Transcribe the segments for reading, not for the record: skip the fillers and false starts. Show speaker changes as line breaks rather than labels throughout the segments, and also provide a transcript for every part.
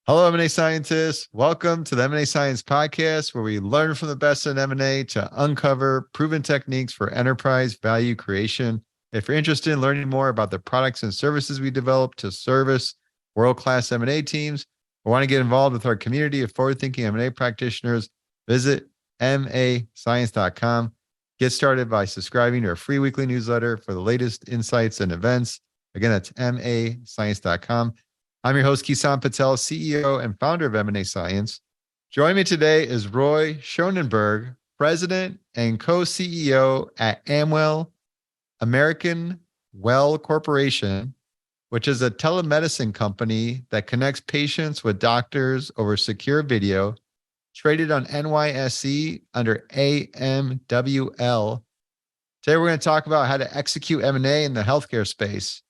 Hello, M&A scientists. Welcome to the M&A Science podcast, where we learn from the best in M&A to uncover proven techniques for enterprise value creation. If you're interested in learning more about the products and services we develop to service world-class M&A teams, or want to get involved with our community of forward-thinking M&A practitioners, visit mascience.com. Get started by subscribing to our free weekly newsletter for the latest insights and events. Again, that's mascience.com. I'm your host, Kison Patel, CEO and founder of M&A Science. Joining me today is Roy Schoenberg, president and co-CEO at Amwell, American Well Corporation, which is a telemedicine company that connects patients with doctors over secure video, traded on NYSE under AMWL. Today, we're going to talk about how to execute M&A in the healthcare space.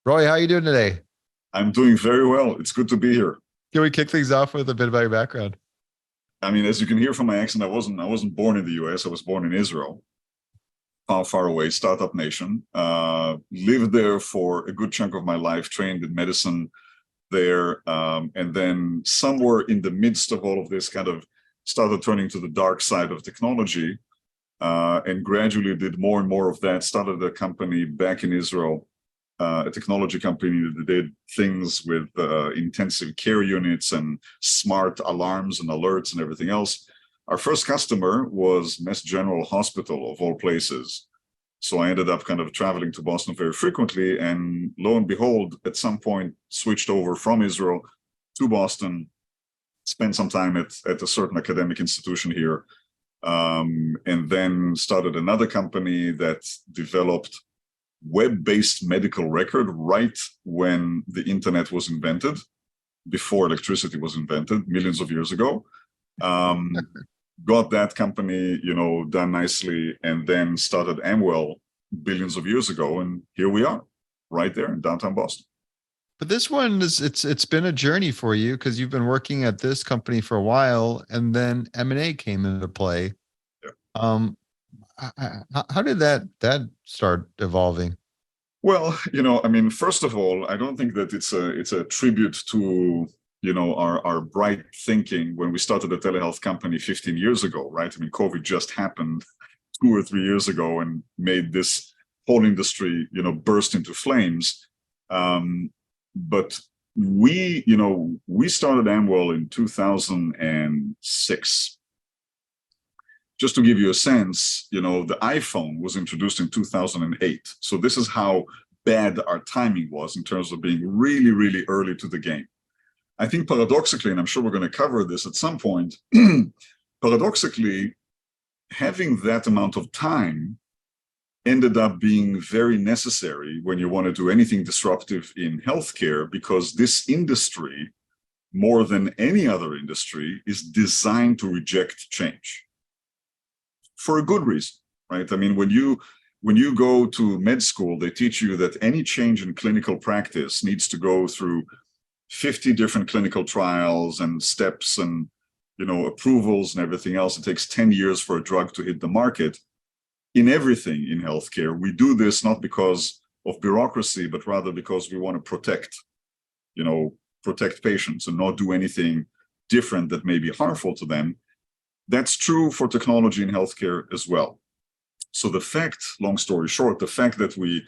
Roy, how are you doing today?
I'm doing very well. It's good to be here.
Can we kick things off with a bit about your background?
I mean, as you can hear from my accent, I wasn't born in the US. I was born in Israel, far away, startup nation. Lived there for a good chunk of my life, trained in medicine there. And then somewhere in the midst of all of this, kind of started turning to the dark side of technology, and gradually did more and more of that. Started a company back in Israel, a technology company that did things with intensive care units and smart alarms and alerts and everything else. Our first customer was Mass General Hospital, of all places. So I ended up kind of traveling to Boston very frequently, and lo and behold, at some point switched over from Israel to Boston, spent some time at a certain academic institution here, and then started another company that developed web-based medical record right when the internet was invented, before electricity was invented, millions of years ago. Got that company, done nicely, and then started Amwell billions of years ago, and here we are, right there in downtown Boston.
But this one it's been a journey for you, because you've been working at this company for a while, and then M&A came into play. Yeah. How did that start evolving?
Well, I mean, first of all, I don't think that it's a tribute to, our bright thinking when we started a telehealth company 15 years ago, right? I mean, COVID just happened 2 or 3 years ago and made this whole industry, burst into flames. But we started Amwell in 2006. Just to give you a sense, the iPhone was introduced in 2008. So this is how bad our timing was in terms of being really, really early to the game. I think paradoxically, and I'm sure we're going to cover this at some point, paradoxically, having that amount of time ended up being very necessary when you want to do anything disruptive in healthcare, because this industry, more than any other industry, is designed to reject change. For a good reason, right? I mean, when you go to med school, they teach you that any change in clinical practice needs to go through 50 different clinical trials and steps and, approvals and everything else. It takes 10 years for a drug to hit the market. In everything in healthcare, we do this not because of bureaucracy, but rather because we want to protect patients and not do anything different that may be harmful to them. That's true for technology in healthcare as well. So the fact, long story short, the fact that we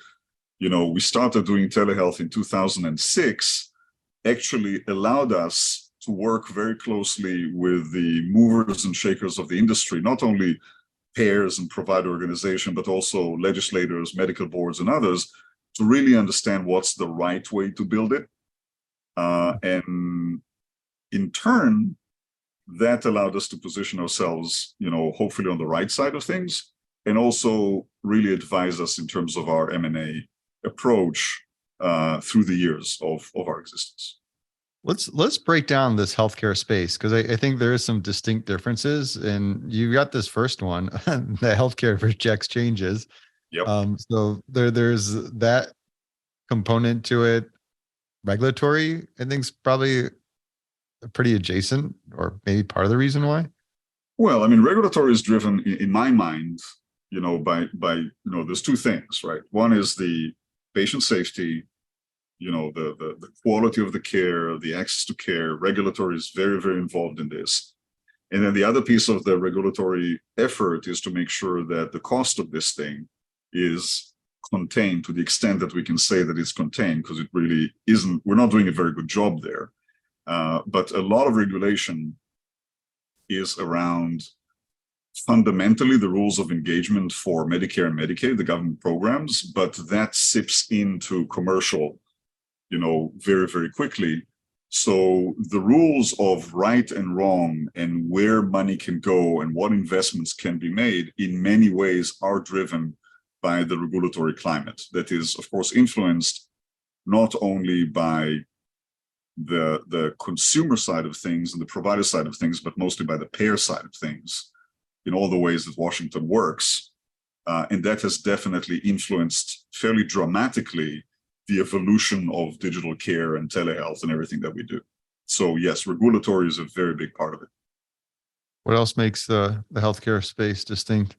started doing telehealth in 2006 actually allowed us to work very closely with the movers and shakers of the industry, not only payers and provider organization, but also legislators, medical boards, and others, to really understand what's the right way to build it. And in turn, that allowed us to position ourselves, hopefully on the right side of things, and also really advise us in terms of our M&A approach through the years of our existence.
Let's break down this healthcare space, because I think there is some distinct differences, and you got this first one, the healthcare rejects changes.
Yep.
So there's that component to it. regulatory, I think, is probably pretty adjacent, or maybe part of the reason why.
Well, I mean, regulatory is driven, in my mind, by there's two things, right? One is the patient safety, the quality of the care, the access to care. Regulatory is very, very involved in this. And then the other piece of the regulatory effort is to make sure that the cost of this thing is contained to the extent that we can say that it's contained, because it really isn't. We're not doing a very good job there. But a lot of regulation is around fundamentally the rules of engagement for Medicare and Medicaid, the government programs, but that sips into commercial, very, very quickly. So the rules of right and wrong and where money can go and what investments can be made in many ways are driven by the regulatory climate that is, of course, influenced not only by the consumer side of things and the provider side of things, but mostly by the payer side of things in all the ways that Washington works. And that has definitely influenced fairly dramatically the evolution of digital care and telehealth and everything that we do. So yes, regulatory is a very big part of it.
What else makes the healthcare space distinct?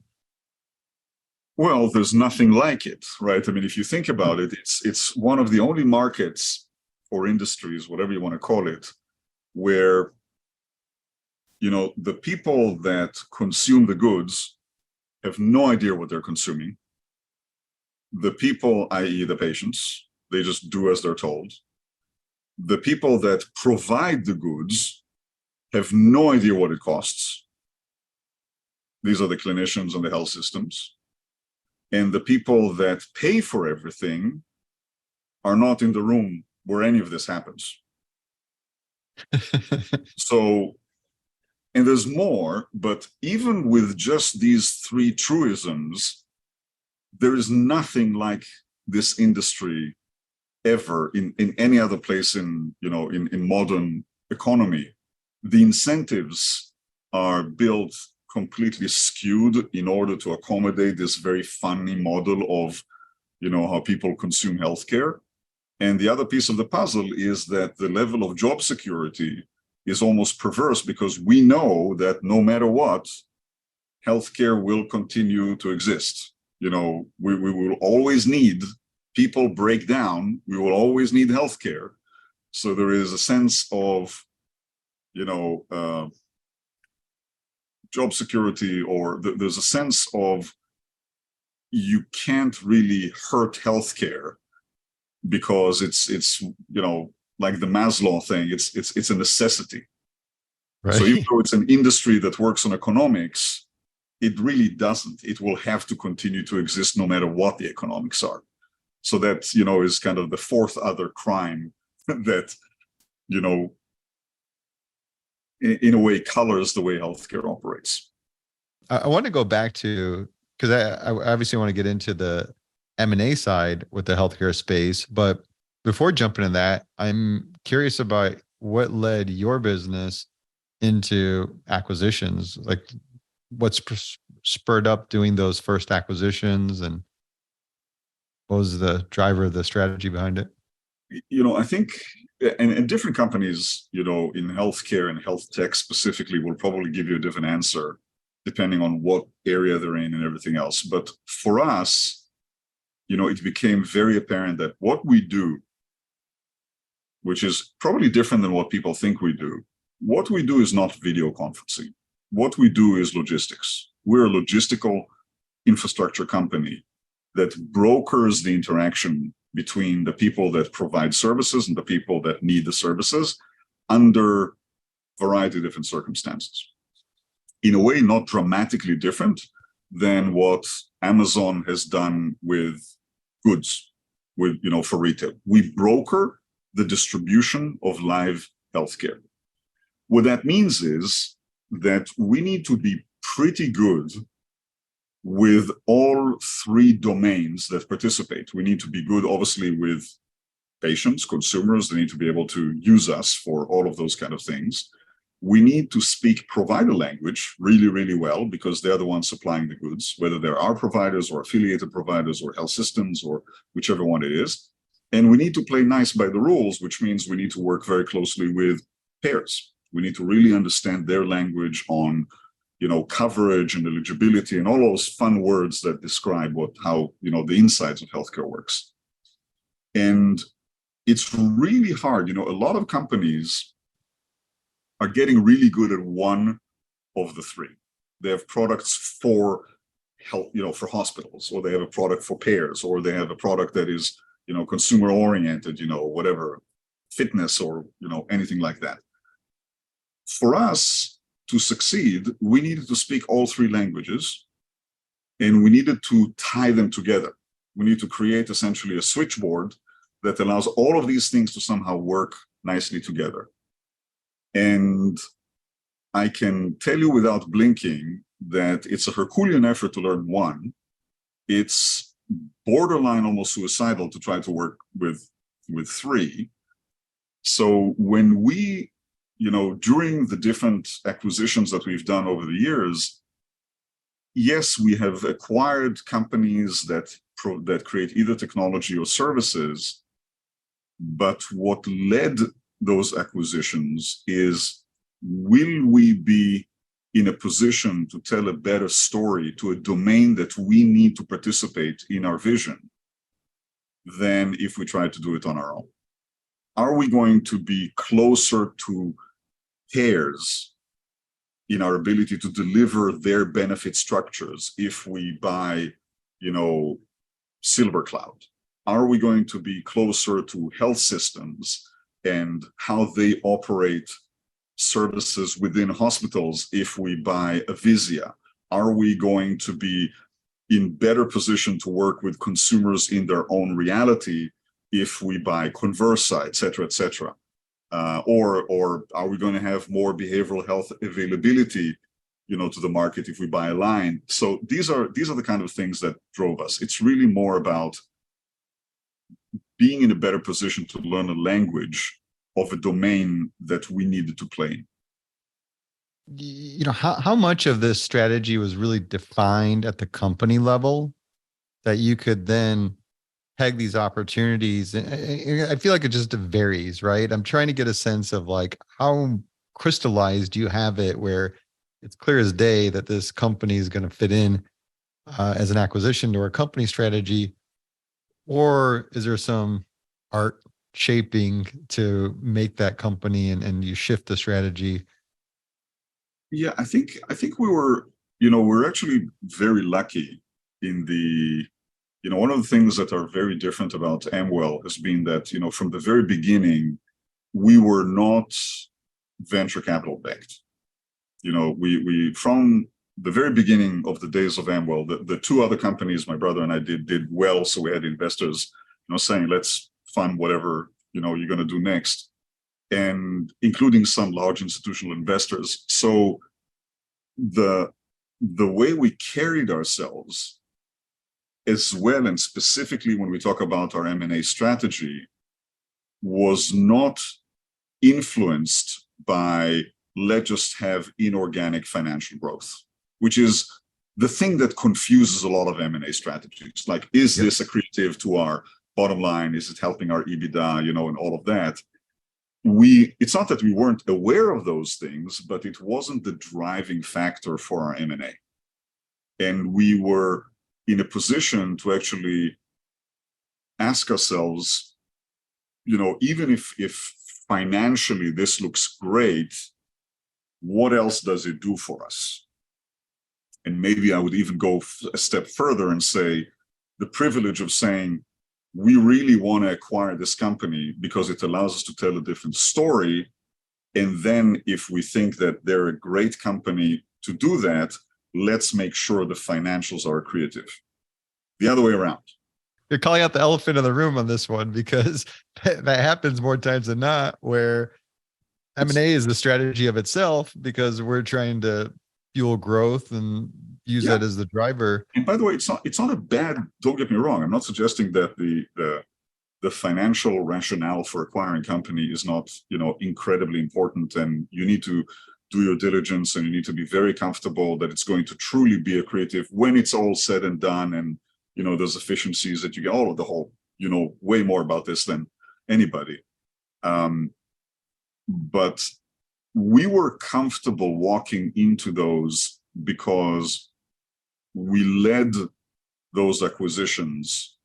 Well, there's nothing like it, right? I mean, if you think about it, it's one of the only markets or industries, whatever you want to call it, where the people that consume the goods have no idea what they're consuming. The people, i.e. the patients, they just do as they're told. The people that provide the goods have no idea what it costs. These are the clinicians and the health systems. And the people that pay for everything are not in the room where any of this happens. So, and there's more, but even with just these three truisms, there is nothing like this industry ever in any other place in modern economy. The incentives are built completely skewed in order to accommodate this very funny model of how people consume healthcare. And the other piece of the puzzle is that the level of job security is almost perverse, because we know that no matter what, healthcare will continue to exist. We will always need, people break down, we will always need healthcare. So there is a sense of, job security, or there's a sense of you can't really hurt healthcare because it's like the Maslow thing, it's a necessity. Right. So even though it's an industry that works on economics, it really doesn't. It will have to continue to exist no matter what the economics are. So that, is kind of the fourth other crime that, in a way colors the way healthcare operates.
I want to go back to, because I obviously want to get into the M&A side with the healthcare space, but before jumping in that, I'm curious about what led your business into acquisitions. Like, what's spurred up doing those first acquisitions, and what was the driver of the strategy behind it?
I think, and different companies, in healthcare and health tech specifically, will probably give you a different answer depending on what area they're in and everything else. But for us, it became very apparent that what we do, which is probably different than what people think we do, what we do is not video conferencing. What we do is logistics. We're a logistical infrastructure company that brokers the interaction between the people that provide services and the people that need the services under a variety of different circumstances. In a way, not dramatically different than what Amazon has done with goods, for retail. We broker the distribution of live healthcare. What that means is that we need to be pretty good with all three domains that participate. We need to be good, obviously, with patients, consumers. They need to be able to use us for all of those kind of things. We need to speak provider language really, really well, because they're the ones supplying the goods, whether they're our providers or affiliated providers or health systems or whichever one it is. And we need to play nice by the rules, which means we need to work very closely with payers. We need to really understand their language on, coverage and eligibility and all those fun words that describe how the insides of healthcare works. And it's really hard. A lot of companies are getting really good at one of the three. They have products for health, for hospitals, or they have a product for payers, or they have a product that is, consumer oriented, whatever, fitness or, anything like that. For us to succeed, we needed to speak all three languages, and we needed to tie them together. We need to create essentially a switchboard that allows all of these things to somehow work nicely together. And I can tell you without blinking that it's a Herculean effort to learn one. It's borderline almost suicidal to try to work with three. So when we, during the different acquisitions that we've done over the years, yes, we have acquired companies that create either technology or services, but what led those acquisitions is, will we be in a position to tell a better story to a domain that we need to participate in our vision than if we try to do it on our own? Are we going to be closer to payers in our ability to deliver their benefit structures if we buy, Silver Cloud? Are we going to be closer to health systems and how they operate services within hospitals if we buy Avizia? Are we going to be in better position to work with consumers in their own reality if we buy Conversa, et cetera, et cetera? Or are we going to have more behavioral health availability, to the market if we buy Align? So these are the kind of things that drove us. It's really more about being in a better position to learn a language of a domain that we needed to play in.
How much of this strategy was really defined at the company level that you could then peg these opportunities? I feel like it just varies, right? I'm trying to get a sense of like how crystallized you have it where it's clear as day that this company is going to fit in as an acquisition to our company strategy, or is there some art shaping to make that company and you shift the strategy?
Yeah, I think we were, we're actually very lucky in the, one of the things that are very different about Amwell has been that, from the very beginning, we were not venture capital backed. We from the very beginning of the days of Amwell, the two other companies my brother and I did well, so we had investors, saying, let's fund whatever, you're going to do next, and including some large institutional investors. So the way we carried ourselves as well, and specifically when we talk about our M&A strategy, was not influenced by, let's just have inorganic financial growth, which is the thing that confuses a lot of M&A strategies. Like, is this accretive to our bottom line? Is it helping our EBITDA, and all of that? It's not that we weren't aware of those things, but it wasn't the driving factor for our M&A. And we were in a position to actually ask ourselves, even if financially this looks great, what else does it do for us? And maybe I would even go a step further and say, the privilege of saying, we really want to acquire this company because it allows us to tell a different story. And then if we think that they're a great company to do that, let's make sure the financials are accretive. The other way around.
You're calling out the elephant in the room on this one, because that happens more times than not, where M&A is the strategy of itself because we're trying to fuel growth and use that as the driver.
And by the way, it's not a bad, don't get me wrong. I'm not suggesting that the financial rationale for acquiring company is not, incredibly important, and you need to do your diligence and you need to be very comfortable that it's going to truly be accretive when it's all said and done, and there's efficiencies that you get, all of the whole, you know way more about this than anybody. But we were comfortable walking into those because we led those acquisitions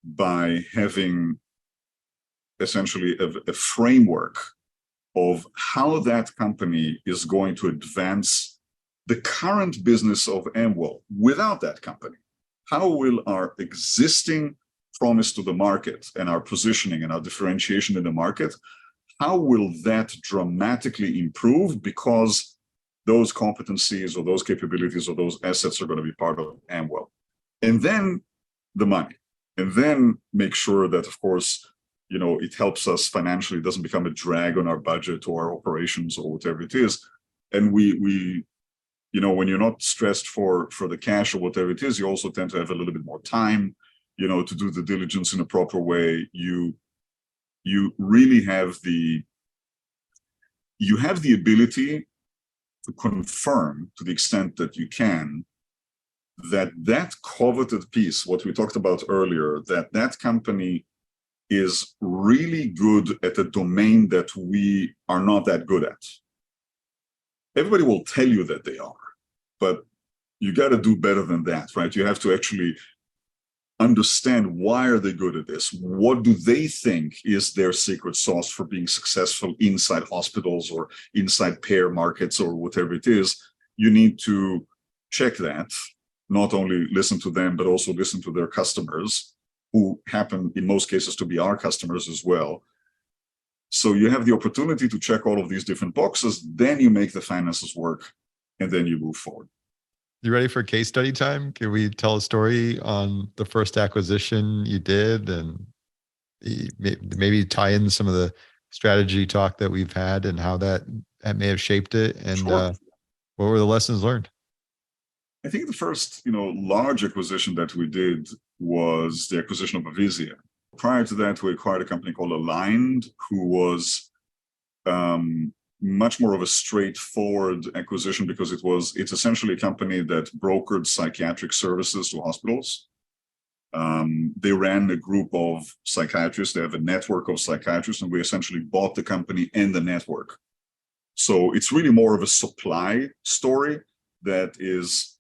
by having essentially a framework of how that company is going to advance the current business of Amwell without that company. How will our existing promise to the market and our positioning and our differentiation in the market, how will that dramatically improve because those competencies or those capabilities or those assets are going to be part of Amwell? And then the money. And then make sure that, of course, you know, it helps us financially, it doesn't become a drag on our budget or our operations or whatever it is. And we you know, when you're not stressed for the cash or whatever it is, you also tend to have a little bit more time, you know, to do the diligence in a proper way. You really have the ability to confirm to the extent that you can that coveted piece, what we talked about earlier, that company is really good at a domain that we are not that good at. Everybody will tell you that they are, but you got to do better than that, right? You have to actually understand why are they good at this? What do they think is their secret sauce for being successful inside hospitals or inside payer markets or whatever it is? You need to check that, not only listen to them, but also listen to their customers, who happen in most cases to be our customers as well. So you have the opportunity to check all of these different boxes, then you make the finances work, and then you move forward.
You ready for case study time? Can we tell a story on the first acquisition you did and maybe tie in some of the strategy talk that we've had and how that may have shaped it? And
Sure.
What were the lessons learned?
I think the first, large acquisition that we did was the acquisition of Avizia. Prior to that, we acquired a company called Aligned, who was much more of a straightforward acquisition because it's essentially a company that brokered psychiatric services to hospitals. They ran a group of psychiatrists. They have a network of psychiatrists, and we essentially bought the company and the network. So it's really more of a supply story that is,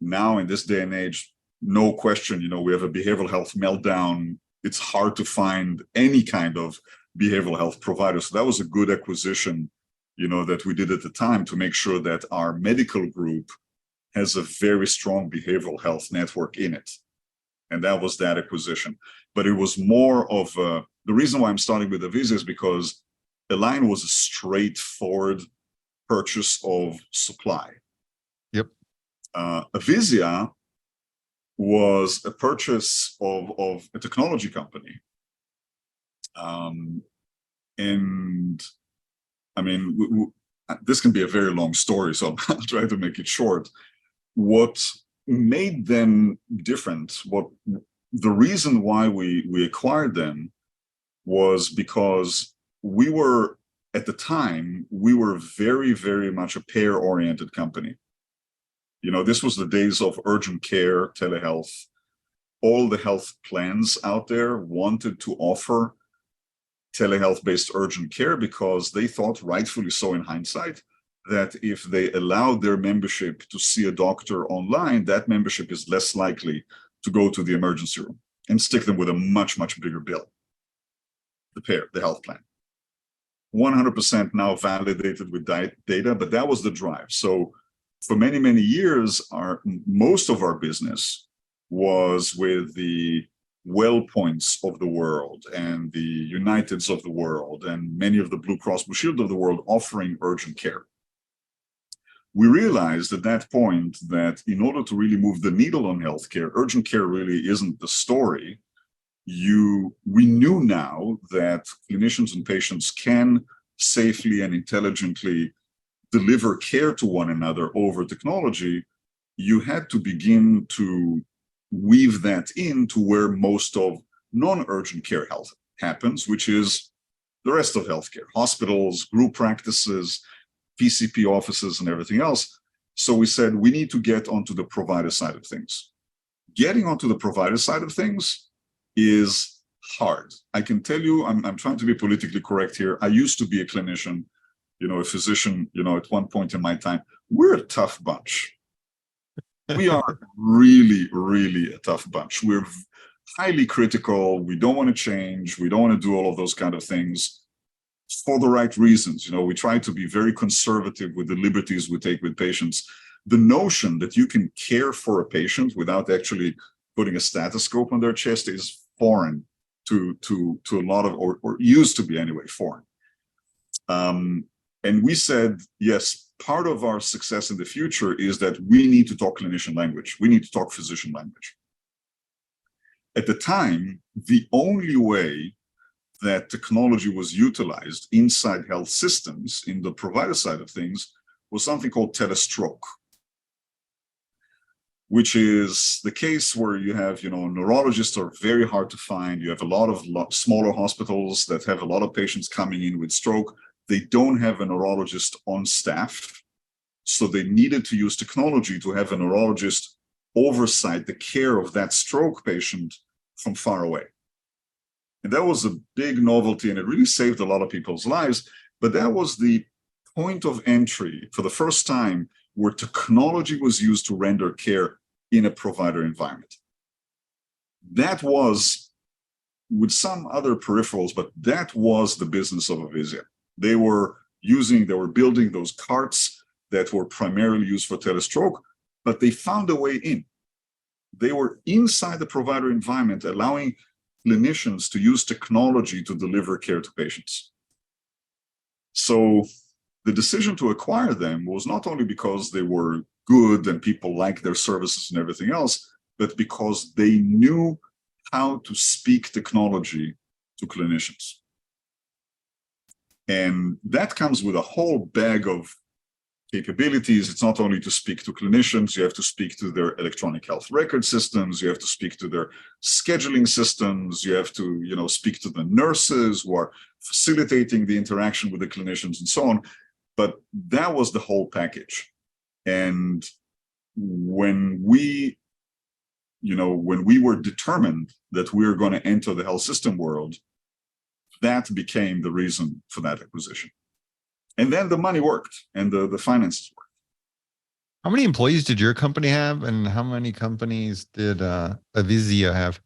now in this day and age, no question, we have a behavioral health meltdown. It's hard to find any kind of behavioral health provider. So that was a good acquisition, that we did at the time to make sure that our medical group has a very strong behavioral health network in it. And that was that acquisition. But it was more of the reason why I'm starting with Avizia is because Align was a straightforward purchase of supply.
Yep.
Avizia was a purchase of a technology company. And I mean, this can be a very long story, so I'll try to make it short. What made them different, the reason why we acquired them was because we were, at the time, very, very much a payer-oriented company. This was the days of urgent care, telehealth. All the health plans out there wanted to offer telehealth-based urgent care because they thought, rightfully so in hindsight, that if they allowed their membership to see a doctor online, that membership is less likely to go to the emergency room and stick them with a much, much bigger bill. The health plan. 100% now validated with data, but that was the drive. So for many, many years, most of our business was with the WellPoints of the world and the Uniteds of the world and many of the Blue Cross Blue Shield of the world offering urgent care. We realized at that point that in order to really move the needle on healthcare, urgent care really isn't the story. We knew now that clinicians and patients can safely and intelligently deliver care to one another over technology. You had to begin to weave that into where most of non-urgent care health happens, which is the rest of healthcare, hospitals, group practices, PCP offices, and everything else. So we said we need to get onto the provider side of things. Getting onto the provider side of things is hard. I can tell you, I'm trying to be politically correct here. I used to be a clinician, a physician, at one point in my time. We're a tough bunch. We are really, really a tough bunch. We're highly critical. We don't want to change. We don't want to do all of those kind of things for the right reasons. We try to be very conservative with the liberties we take with patients. The notion that you can care for a patient without actually putting a stethoscope on their chest is foreign to a lot of, or used to be anyway, foreign. And we said, yes, part of our success in the future is that we need to talk clinician language. We need to talk physician language. At the time, the only way that technology was utilized inside health systems in the provider side of things was something called telestroke, which is the case where you have, neurologists are very hard to find. You have a lot of smaller hospitals that have a lot of patients coming in with stroke. They don't have a neurologist on staff. So they needed to use technology to have a neurologist oversight the care of that stroke patient from far away. And that was a big novelty, and it really saved a lot of people's lives. But that was the point of entry for the first time where technology was used to render care in a provider environment. That was, with some other peripherals, but that was the business of Avizia. They were building those carts that were primarily used for telestroke, but they found a way in. They were inside the provider environment, allowing clinicians to use technology to deliver care to patients. So the decision to acquire them was not only because they were good and people liked their services and everything else, but because they knew how to speak technology to clinicians. And that comes with a whole bag of capabilities. It's not only to speak to clinicians, you have to speak to their electronic health record systems, you have to speak to their scheduling systems, you have to, speak to the nurses who are facilitating the interaction with the clinicians and so on. But that was the whole package. And when we were determined that we were going to enter the health system world, that became the reason for that acquisition. And then the money worked and the finances worked.
How many employees did your company have, and how many companies did Avizia have?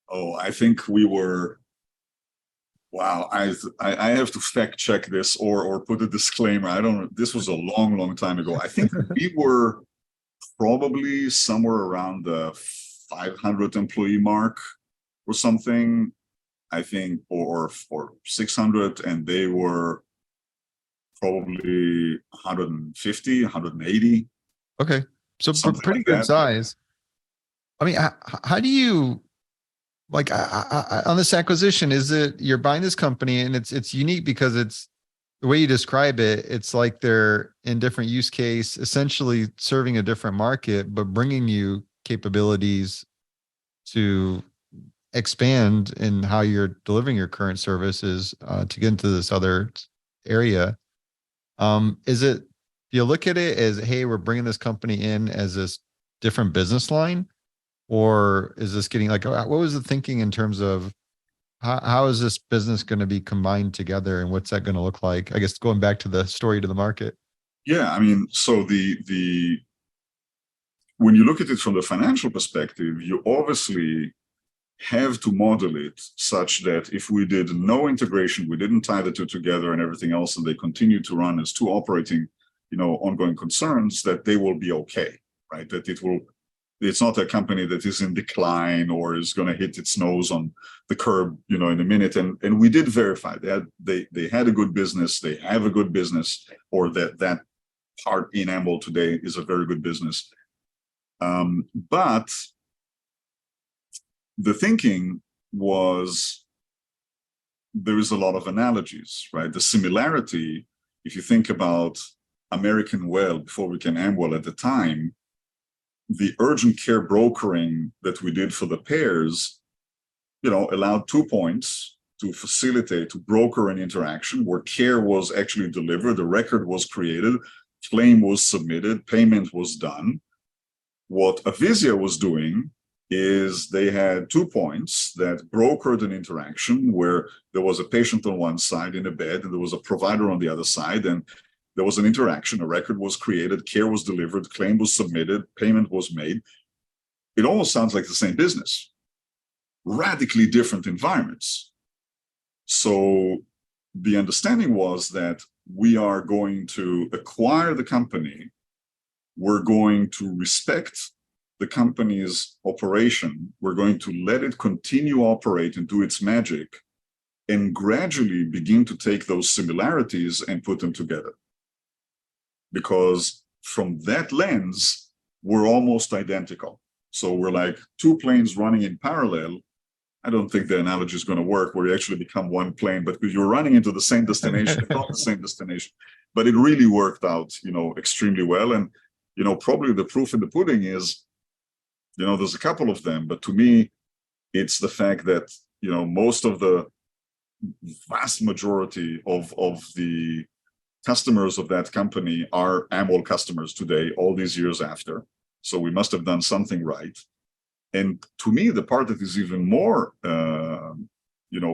Oh, I think we were, wow, I have to fact check this or put a disclaimer. I don't know. This was a long, long time ago. I think we were probably somewhere around the 500 employee mark or something, I think, or 600, and they were probably 150, 180.
Okay. So pretty
like
good
that.
size. I mean, how do you, like, on this acquisition, is it you're buying this company and it's unique because it's the way you describe it, it's like they're in different use case, essentially serving a different market, but bringing you capabilities to expand in how you're delivering your current services to get into this other area. Do you look at it as, hey, we're bringing this company in as this different business line, or is this getting like, what was the thinking in terms of how is this business going to be combined together, and what's that going to look like? I guess going back to the story to the market.
Yeah, I mean, so when you look at it from the financial perspective, you obviously have to model it such that if we did no integration, we didn't tie the two together and everything else, and they continue to run as two operating, ongoing concerns, that they will be okay, right? That it's not a company that is in decline or is going to hit its nose on the curb, in a minute. And we did verify that they had a good business, they have a good business, or that part in Amwell today is a very good business. But the thinking was, there is a lot of analogies, right? The similarity, if you think about AMWL before we became Amwell at the time, the urgent care brokering that we did for the payers, allowed 2 points to facilitate, to broker an interaction where care was actually delivered, the record was created, claim was submitted, payment was done. What Avizia was doing is they had 2 points that brokered an interaction where there was a patient on one side in a bed and there was a provider on the other side, and there was an interaction, a record was created, care was delivered, claim was submitted, payment was made. It almost sounds like the same business, radically different environments. So the understanding was that we are going to acquire the company, we're going to respect the company's operation, we're going to let it continue operate and do its magic, and gradually begin to take those similarities and put them together. Because from that lens, we're almost identical. So we're like 2 planes running in parallel. I don't think the analogy is going to work where you actually become 1 plane, but because you're running into the same destination, not the same destination. But it really worked out, extremely well. And, probably the proof in the pudding is, there's a couple of them, but to me, it's the fact that, most of the vast majority of the customers of that company are Amwell customers today, all these years after. So we must have done something right. And to me, the part that is even more,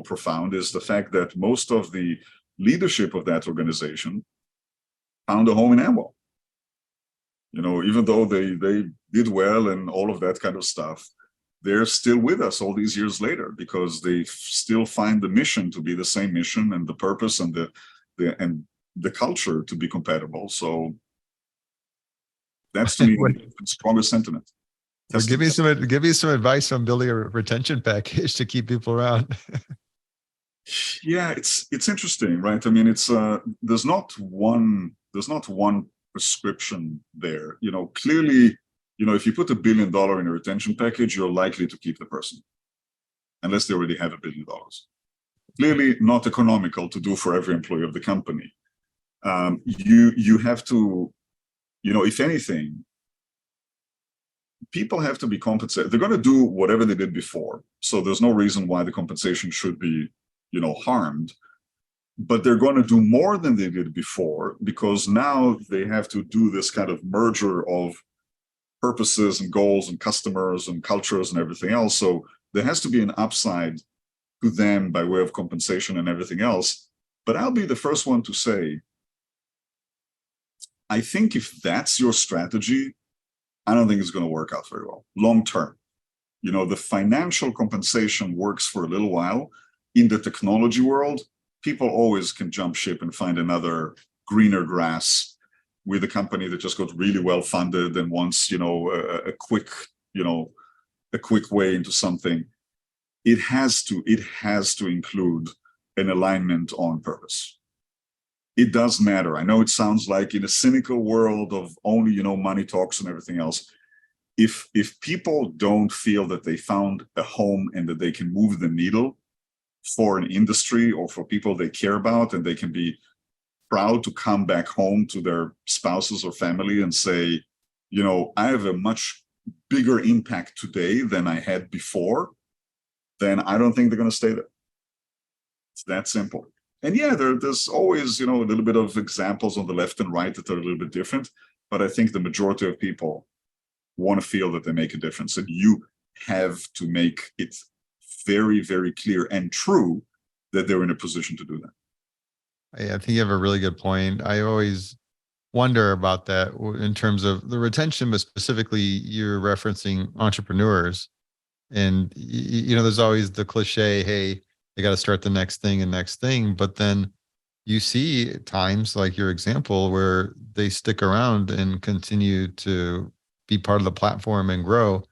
profound is the fact that most of the leadership of that organization found a home in Amwell. Even though they did well and all of that kind of stuff, they're still with us all these years later because they still find the mission to be the same mission and the purpose and the culture to be compatible. So that's to me the strongest sentiment.
Well, give me some advice on building a retention package to keep people around.
Yeah, it's interesting, right? I mean, it's there's not one prescription there. Clearly, if you put $1 billion in a retention package, you're likely to keep the person, unless they already have $1 billion. Clearly, not economical to do for every employee of the company. You have to, if anything, people have to be compensated. They're going to do whatever they did before. So there's no reason why the compensation should be, harmed. But they're going to do more than they did before because now they have to do this kind of merger of purposes and goals and customers and cultures and everything else. So there has to be an upside to them by way of compensation and everything else. But I'll be the first one to say, I think if that's your strategy, I don't think it's going to work out very well long term. The financial compensation works for a little while. In the technology world, people always can jump ship and find another greener grass with a company that just got really well funded and wants, a quick way into something. It has to include an alignment on purpose. It does matter. I know it sounds like in a cynical world of only, money talks and everything else. If people don't feel that they found a home and that they can move the needle for an industry or for people they care about, and they can be proud to come back home to their spouses or family and say, I have a much bigger impact today than I had before, then I don't think they're going to stay there. It's that simple. And yeah, there's always, a little bit of examples on the left and right that are a little bit different, but I think the majority of people want to feel that they make a difference, and you have to make it very, very clear and true that they're in a position to do that.
I think you have a really good point. I always wonder about that in terms of the retention, but specifically you're referencing entrepreneurs. And, there's always the cliche, hey, they got to start the next thing. But then you see times like your example where they stick around and continue to be part of the platform and grow.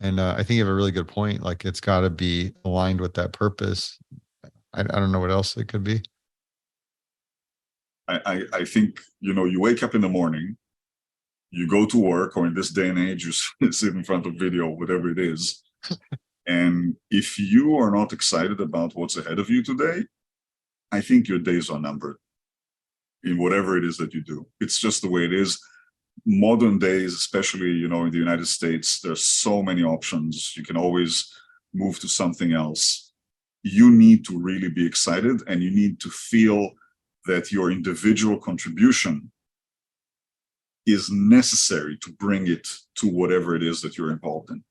And I think you have a really good point. Like it's got to be aligned with that purpose. I don't know what else it could be.
I think, you wake up in the morning, you go to work, or in this day and age, you sit in front of video, whatever it is. And if you are not excited about what's ahead of you today, I think your days are numbered in whatever it is that you do. It's just the way it is. Modern days, especially, in the United States, there's so many options. You can always move to something else. You need to really be excited, and you need to feel that your individual contribution is necessary to bring it to whatever it is that you're involved in.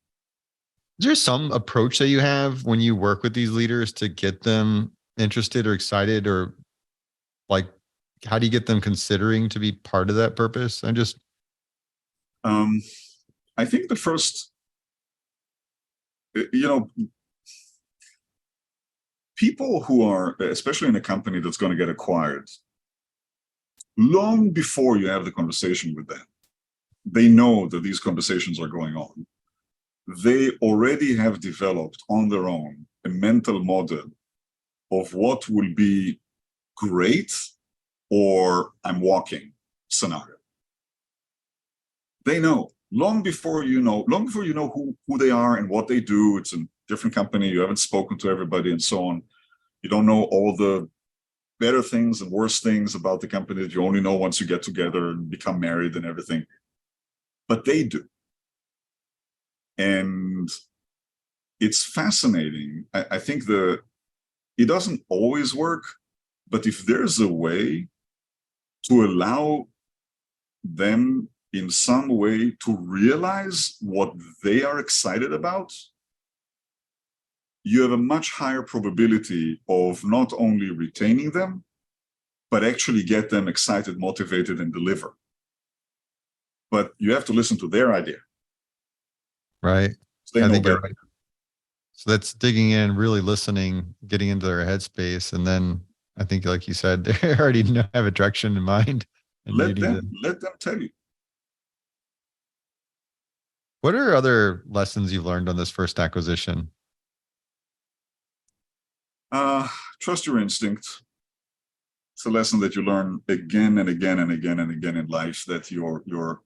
Is there some approach that you have when you work with these leaders to get them interested or excited, or like, how do you get them considering to be part of that purpose?
I think the first, people who are, especially in a company that's going to get acquired, long before you have the conversation with them, they know that these conversations are going on. They already have developed on their own a mental model of what will be great or I'm walking scenario. They know long before you know who they are and what they do. It's a different company. You haven't spoken to everybody and so on. You don't know all the better things and worse things about the company that you only know once you get together and become married and everything. But they do. And it's fascinating. I think it doesn't always work, but if there's a way to allow them in some way to realize what they are excited about, you have a much higher probability of not only retaining them, but actually get them excited, motivated, and deliver. But you have to listen to their idea.
Right.
So they
I
know
think you're
better.
right. So that's digging in, really listening, getting into their headspace. And then I think, like you said, they already have a direction in mind. And
Let them tell you.
What are other lessons you've learned on this first acquisition?
Trust your instinct. It's a lesson that you learn again and again and again and again in life, that you're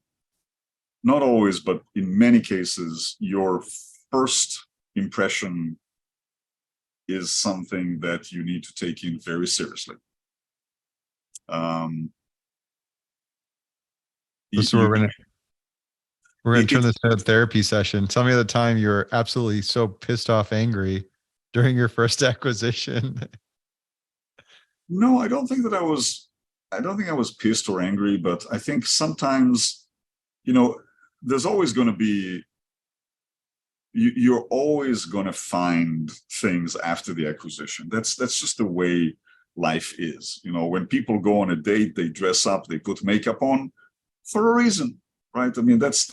not always, but in many cases, your first impression is something that you need to take in very seriously.
So we're going to turn this into a therapy session. Tell me the time you were absolutely so pissed off, angry during your first acquisition.
No, I don't think I was pissed or angry, but I think sometimes, there's always going to be, you're always going to find things after the acquisition. That's just the way life is. When people go on a date, they dress up, they put makeup on for a reason, right? I mean, that's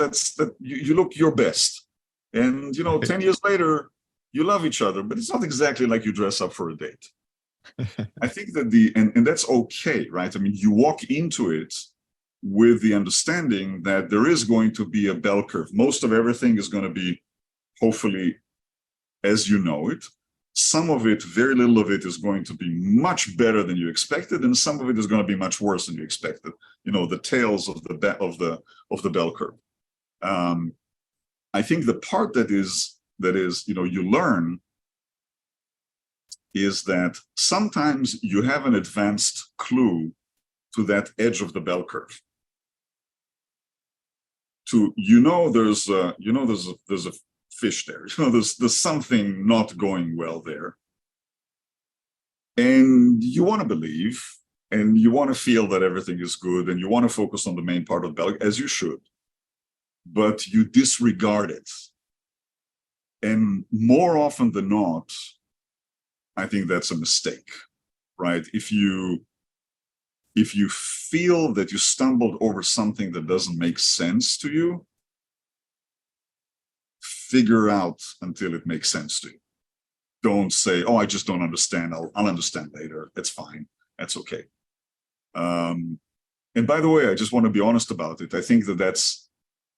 you look your best. And, 10 years later, you love each other, but it's not exactly like you dress up for a date. I think that and that's okay, right? I mean, you walk into it with the understanding that there is going to be a bell curve. Most of everything is going to be, hopefully, as you know it. Some of it, very little of it, is going to be much better than you expected, and some of it is going to be much worse than you expected. The tails of the bell curve. I think the part that is you learn is that sometimes you have an advanced clue to that edge of the bell curve. There's a fish there. There's something not going well there, and you want to believe, and you want to feel that everything is good, and you want to focus on the main part of the bell, as you should, but you disregard it, and more often than not, I think that's a mistake, right? If you feel that you stumbled over something that doesn't make sense to you, figure out until it makes sense to you. Don't say, "Oh, I just don't understand. I'll understand later. It's fine. That's okay." And by the way, I just want to be honest about it. I think that's,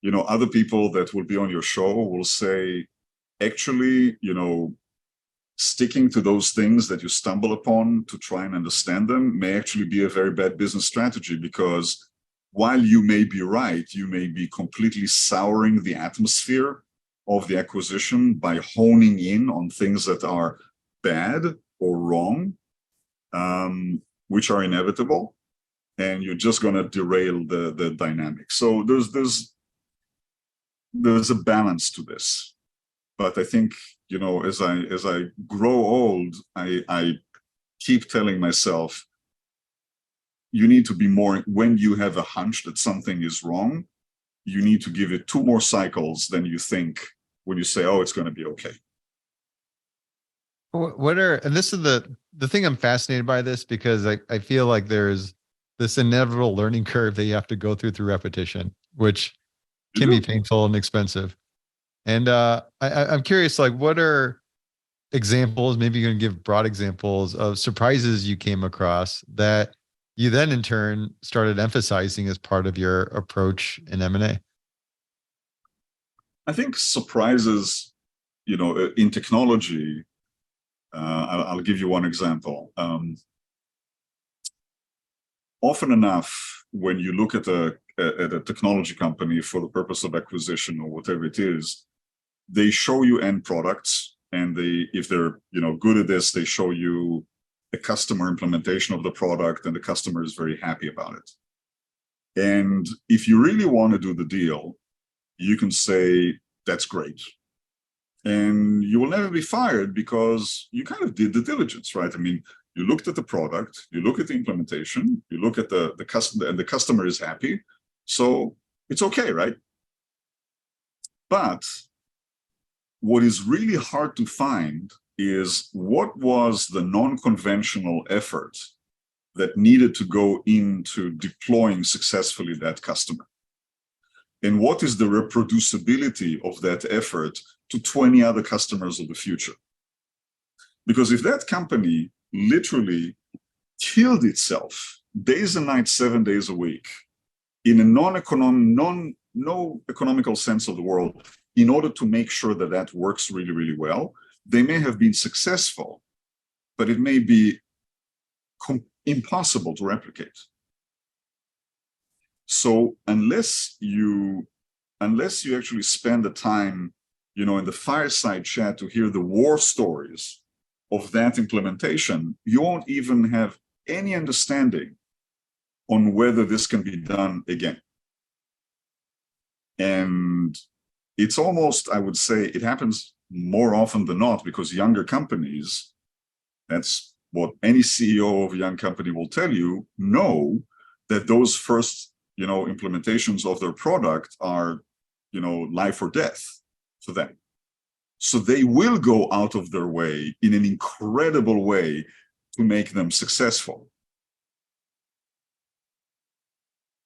other people that will be on your show will say, actually, sticking to those things that you stumble upon to try and understand them may actually be a very bad business strategy, because while you may be right, you may be completely souring the atmosphere of the acquisition by honing in on things that are bad or wrong, which are inevitable, and you're just going to derail the dynamic. So there's a balance to this. But I think, as I grow old, I keep telling myself, you need to be more, when you have a hunch that something is wrong, you need to give it 2 more cycles than you think when you say, oh, it's going to be okay.
And this is the thing I'm fascinated by this, because I feel like there's this inevitable learning curve that you have to go through repetition, which can be painful and expensive. And I'm curious, like, what are examples, maybe you can give broad examples of surprises you came across that you then in turn started emphasizing as part of your approach in M&A?
I think surprises, in technology, I'll give you one example. Often enough, when you look at a technology company for the purpose of acquisition or whatever it is, they show you end products, and if they're good at this, they show you the customer implementation of the product, and the customer is very happy about it. And if you really want to do the deal, you can say, that's great. And you will never be fired because you kind of did the diligence, right? I mean, you looked at the product, you look at the implementation, you look at the customer, and the customer is happy. So it's okay, right? But what is really hard to find is what was the non-conventional effort that needed to go into deploying successfully that customer. And what is the reproducibility of that effort to 20 other customers of the future? Because if that company literally killed itself days and nights, 7 days a week, in a no economical sense of the world, in order to make sure that that works really, really well, they may have been successful, but it may be impossible to replicate. So unless you actually spend the time, in the fireside chat to hear the war stories of that implementation, you won't even have any understanding on whether this can be done again. And it's almost, I would say, it happens more often than not because younger companies, that's what any CEO of a young company will tell you, know that those first, implementations of their product are, life or death for them. So they will go out of their way in an incredible way to make them successful.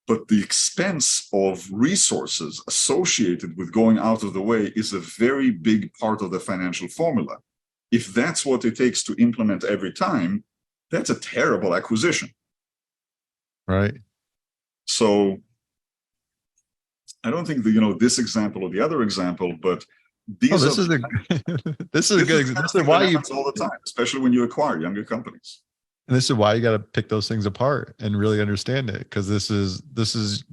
But the expense of resources associated with going out of the way is a very big part of the financial formula. If that's what it takes to implement every time, that's a terrible acquisition.
Right.
So I don't think this example or the other example, but these
this is a this is a good example. This is why you
all the time, especially when you acquire younger companies.
And this is why you got to pick those things apart and really understand it, because this is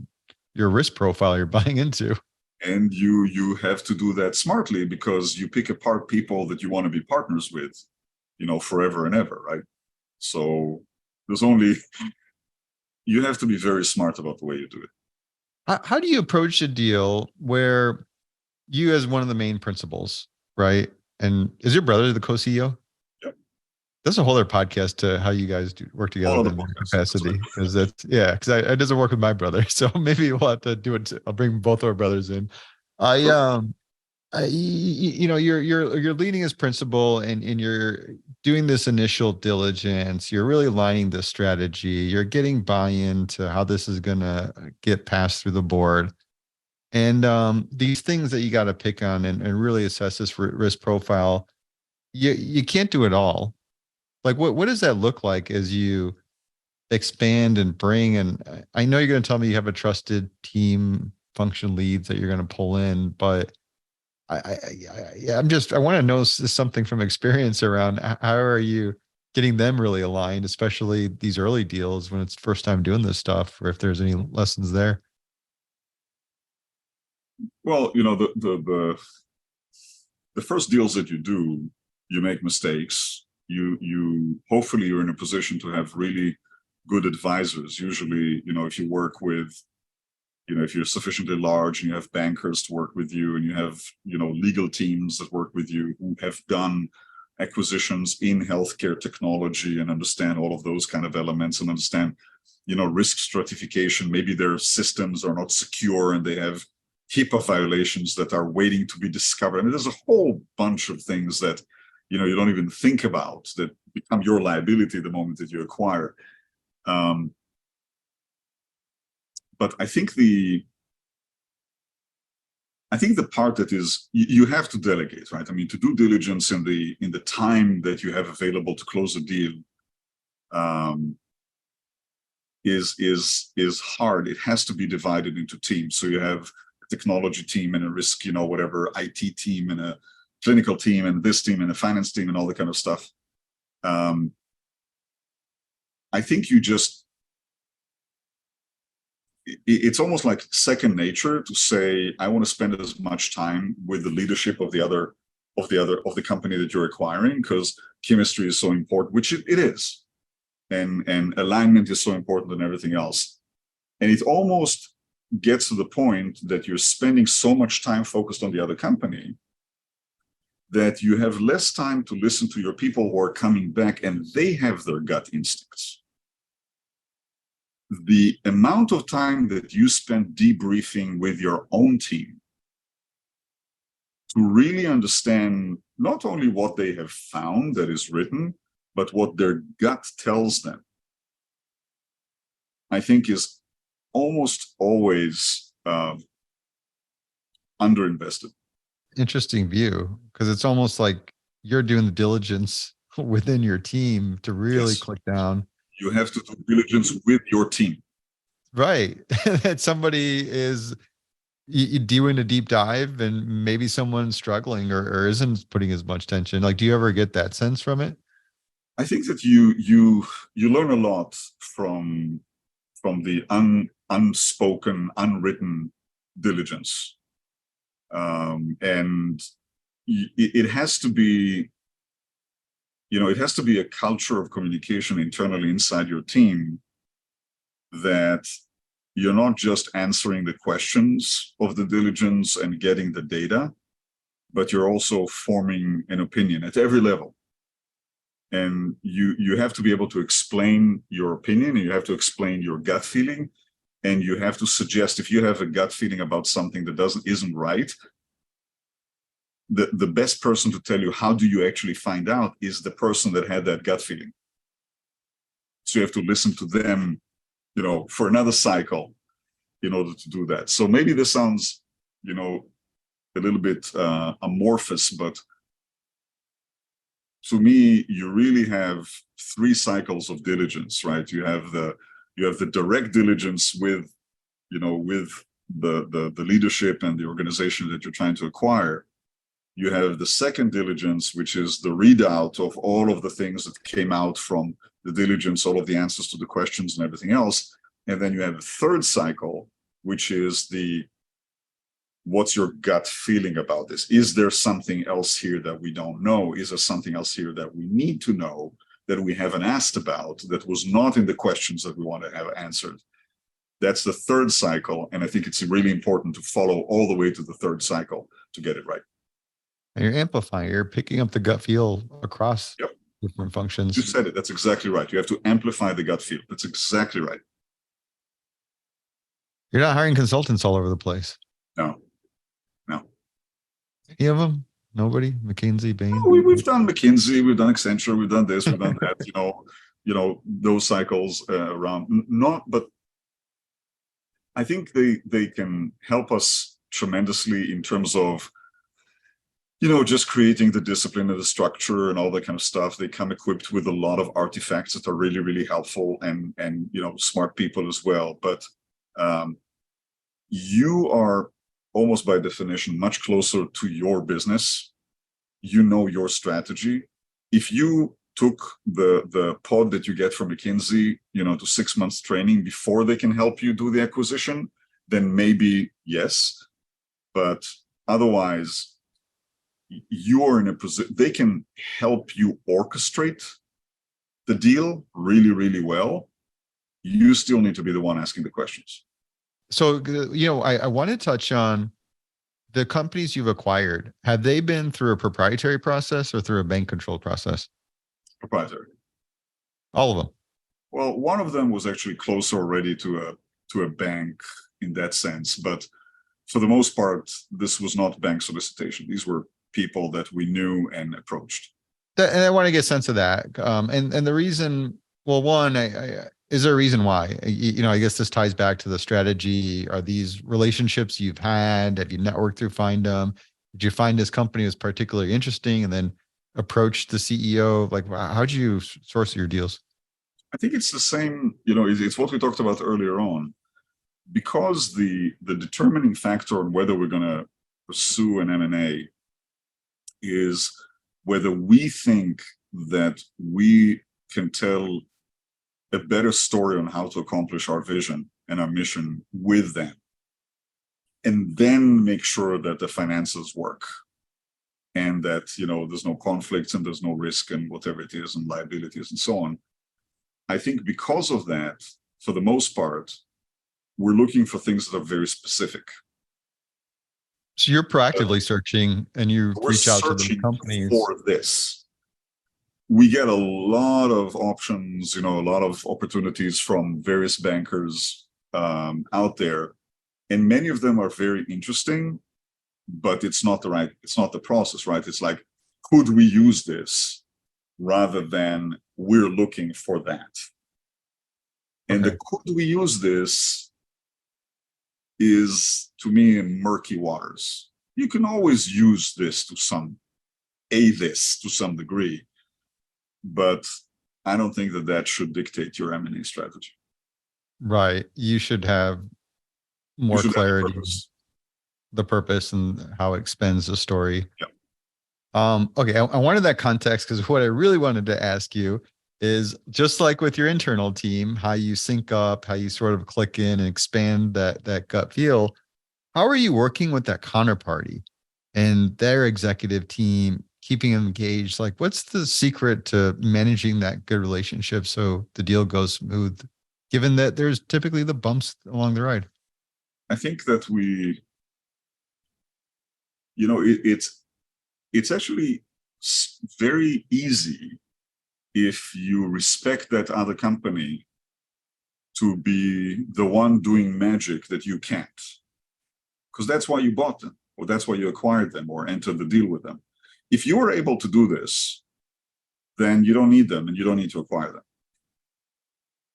your risk profile you're buying into.
And you have to do that smartly, because you pick apart people that you want to be partners with, forever and ever, right? So you have to be very smart about the way you do it.
How do you approach a deal where you, as one of the main principals, right? And is your brother the co-CEO?
Yep.
That's a whole other podcast to how you guys work together in that capacity. Because because I doesn't work with my brother, so maybe we'll have to do it. I'll bring both our brothers in. You're leading as principal, and you're doing this initial diligence. You're really aligning the strategy. You're getting buy-in to how this is going to get passed through the board. And these things that you got to pick on and really assess this risk profile, you can't do it all. Like, what does that look like as you expand and bring? And I know you're going to tell me you have a trusted team function leads that you're going to pull in, but I want to know something from experience around how are you getting them really aligned, especially these early deals when it's first time doing this stuff, or if there's any lessons there.
Well, the first deals that you do, you make mistakes. You hopefully you're in a position to have really good advisors. Usually, if you work with, if you're sufficiently large and you have bankers to work with you, and you have, legal teams that work with you who have done acquisitions in healthcare technology and understand all of those kind of elements and understand, risk stratification. Maybe their systems are not secure and they have, HIPAA violations that are waiting to be discovered. I mean, there's a whole bunch of things that, you don't even think about that become your liability the moment that you acquire. But I think the part that is, you have to delegate, right? I mean, to do diligence in the time that you have available to close a deal is hard. It has to be divided into teams. So you have a technology team and a risk, whatever, IT team and a clinical team and this team and a finance team and all that kind of stuff. I think it's almost like second nature to say, I want to spend as much time with the leadership of the company that you're acquiring, because chemistry is so important, which it is. And alignment is so important than everything else. And it almost gets to the point that you're spending so much time focused on the other company that you have less time to listen to your people who are coming back and they have their gut instincts. The amount of time that you spend debriefing with your own team to really understand not only what they have found that is written, but what their gut tells them, I think is almost always underinvested.
Interesting view, because it's almost like you're doing the diligence within your team to really click down.
You have to do diligence with your team.
Right. That somebody is doing a deep dive and maybe someone's struggling or isn't putting as much attention. Like, do you ever get that sense from it?
I think that you learn a lot from the unspoken, unwritten diligence. And it has to be, it has to be a culture of communication internally inside your team, that you're not just answering the questions of the diligence and getting the data, but you're also forming an opinion at every level. And you have to be able to explain your opinion, and you have to explain your gut feeling, and you have to suggest, if you have a gut feeling about something that isn't right, the best person to tell you how do you actually find out is the person that had that gut feeling. So you have to listen to them, for another cycle in order to do that. So maybe this sounds, a little bit amorphous, but to me, you really have 3 cycles of diligence, right? You have the direct diligence with, with the leadership and the organization that you're trying to acquire. You have the second diligence, which is the readout of all of the things that came out from the diligence, all of the answers to the questions and everything else. And then you have a third cycle, which is what's your gut feeling about this? Is there something else here that we don't know? Is there something else here that we need to know that we haven't asked about, that was not in the questions that we want to have answered? That's the third cycle. And I think it's really important to follow all the way to the third cycle to get it right.
And you're amplifying, you're picking up the gut feel across different functions.
You said it. That's exactly right. You have to amplify the gut feel. That's exactly right.
You're not hiring consultants all over the place.
No.
Any of them? Nobody? McKinsey, Bain?
Oh, we've done McKinsey, we've done Accenture, we've done this, we've done that, those cycles around. But I think they can help us tremendously in terms of, just creating the discipline and the structure and all that kind of stuff. They come equipped with a lot of artifacts that are really, really helpful, and smart people as well. But you are almost by definition much closer to your business. Your strategy. If you took the pod that you get from McKinsey, to 6 months training before they can help you do the acquisition, then maybe yes. But otherwise, you're in a position, they can help you orchestrate the deal really, really well. You still need to be the one asking the questions.
So, I want to touch on the companies you've acquired. Have they been through a proprietary process or through a bank controlled process?
Proprietary.
All of them.
Well, one of them was actually closer already to a bank in that sense, but for the most part, this was not bank solicitation. These were people that we knew and approached.
And I want to get a sense of that. And the reason, well, one, is there a reason why? I guess this ties back to the strategy. Are these relationships you've had? Have you networked through Find Them? Did you find this company was particularly interesting and then approach the CEO? Like, how did you source your deals?
I think it's the same, it's what we talked about earlier on. Because the determining factor on whether we're going to pursue an M&A is whether we think that we can tell a better story on how to accomplish our vision and our mission with them, and then make sure that the finances work and that there's no conflicts and there's no risk and whatever it is and liabilities and so on. I think because of that, for the most part, we're looking for things that are very specific.
So you're proactively searching and you reach out to the companies
for this. We get a lot of options, a lot of opportunities from various bankers out there, and many of them are very interesting, but it's not the process, right? It's like, could we use this, rather than we're looking for that. And the could we use this is, to me, in murky waters. You can always use this to some degree, but I don't think that should dictate your M&A strategy.
Right. You should have more clarity, the purpose and how it expands the story.
Yeah.
Okay. I wanted that context because what I really wanted to ask you is, just like with your internal team, how you sync up, how you sort of click in and expand that gut feel. How are you working with that counterparty and their executive team, keeping them engaged? Like, what's the secret to managing that good relationship so the deal goes smooth, given that there's typically the bumps along the ride?
I think that it's actually very easy if you respect that other company to be the one doing magic that you can't. Because that's why you bought them, or that's why you acquired them or entered the deal with them. If you are able to do this, then you don't need them and you don't need to acquire them.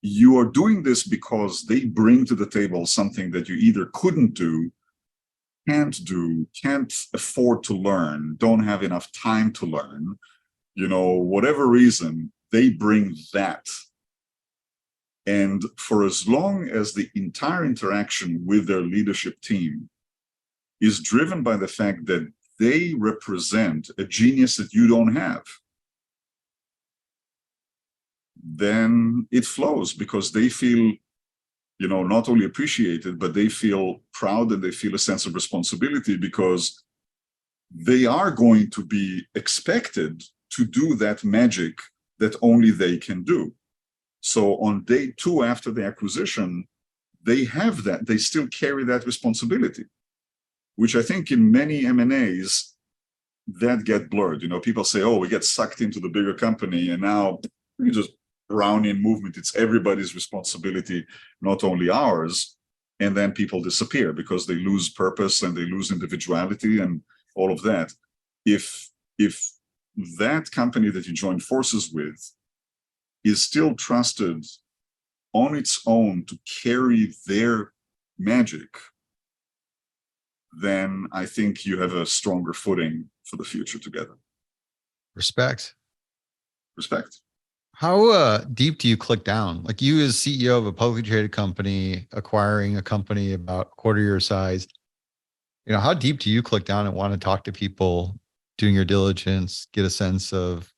You are doing this because they bring to the table something that you either couldn't do, can't afford to learn, don't have enough time to learn, whatever reason, they bring that. And for as long as the entire interaction with their leadership team is driven by the fact that they represent a genius that you don't have, then it flows, because they feel, not only appreciated, but they feel proud and they feel a sense of responsibility, because they are going to be expected to do that magic that only they can do. So on day 2 after the acquisition, they have that, they still carry that responsibility, which I think in many M&As that get blurred. People say, oh, we get sucked into the bigger company and now we just Brownian movement, it's everybody's responsibility, not only ours. And then people disappear because they lose purpose and they lose individuality and all of that. If that company that you join forces with is still trusted on its own to carry their magic, then I think you have a stronger footing for the future together.
Respect.
How
deep do you click down? Like, you as CEO of a publicly traded company, acquiring a company about a quarter your size, how deep do you click down and want to talk to people, doing your diligence, get a sense of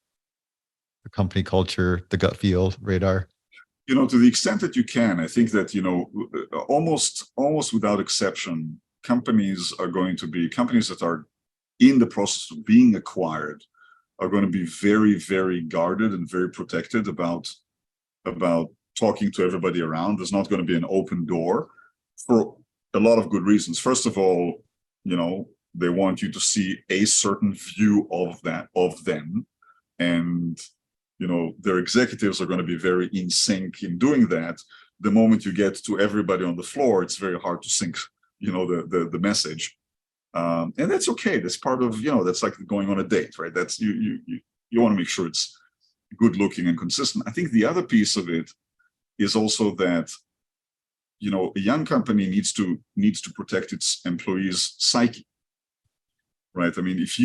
the company culture, the gut feel, radar?
To the extent that you can, I think that, almost without exception, companies that are in the process of being acquired are going to be very, very guarded and very protected about talking to everybody around. There's not going to be an open door for a lot of good reasons. First of all, they want you to see a certain view of them, and their executives are going to be very in sync in doing that. The moment you get to everybody on the floor, it's very hard to sync the message. And that's okay. That's part of, that's like going on a date, right? That's you want to make sure it's good looking and consistent. I think the other piece of it is also that, a young company needs to protect its employees' psyche, right? I mean, if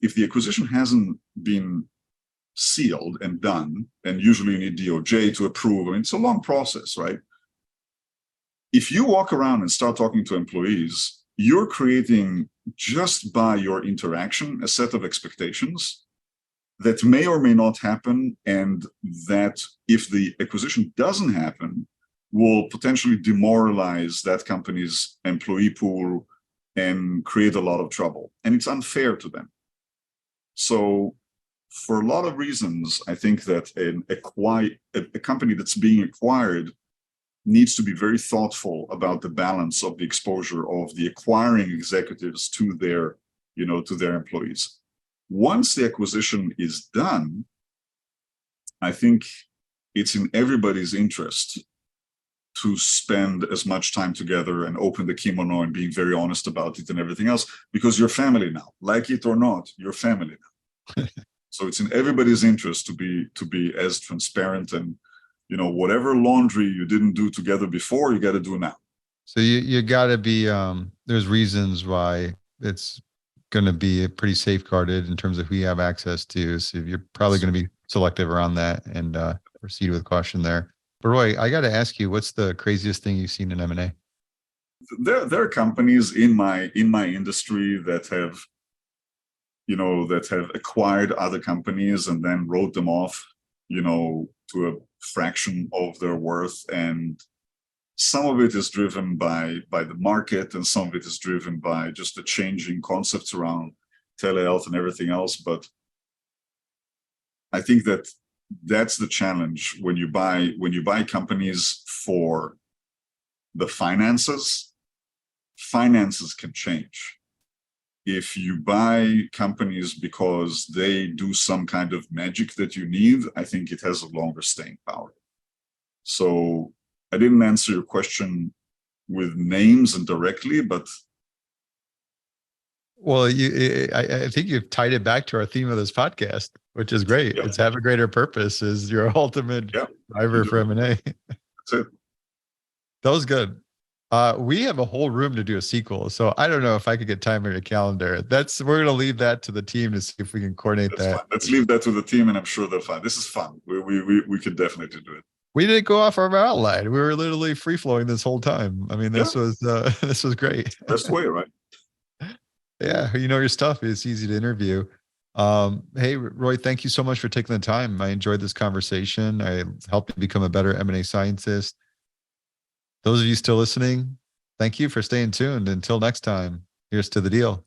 the acquisition hasn't been sealed and done, and usually you need DOJ to approve, I mean, it's a long process, right? If you walk around and start talking to employees, you're creating, just by your interaction, a set of expectations that may or may not happen, and that if the acquisition doesn't happen, will potentially demoralize that company's employee pool and create a lot of trouble. And it's unfair to them. So for a lot of reasons, I think that a company that's being acquired needs to be very thoughtful about the balance of the exposure of the acquiring executives to their employees. Once the acquisition is done, I think it's in everybody's interest to spend as much time together and open the kimono and being very honest about it and everything else, because you're family now. Like it or not, you're family now. So it's in everybody's interest to be as transparent, and whatever laundry you didn't do together before, you got to do now.
So you got to be there's reasons why it's going to be pretty safeguarded in terms of who you have access to. So you're probably going to be selective around that and proceed with caution there. But Roy, I got to ask you, what's the craziest thing you've seen in M&A?
There are companies in my industry that have acquired other companies and then wrote them off, to a fraction of their worth. And some of it is driven by the market, and some of it is driven by just the changing concepts around telehealth and everything else. But I think that's the challenge when you buy companies for the finances. Finances can change. If you buy companies because they do some kind of magic that you need, I think it has a longer staying power. So I didn't answer your question with names and directly, but
well, I think you've tied it back to our theme of this podcast, which is great. It's have a greater purpose is your ultimate driver for M&A.
That's it.
That was good. We have a whole room to do a sequel, so I don't know if I could get time in your calendar. We're going to leave that to the team to see if we can coordinate that.
Fine. Let's leave that to the team, and I'm sure they're fine. This is fun. We could definitely do it.
We didn't go off our outline. We were literally free flowing this whole time. I mean, this was great.
Best way, right?
Yeah, your stuff. It's easy to interview. Hey, Roy, thank you so much for taking the time. I enjoyed this conversation. I helped you become a better M&A scientist. Those of you still listening, thank you for staying tuned. Until next time, here's to the deal.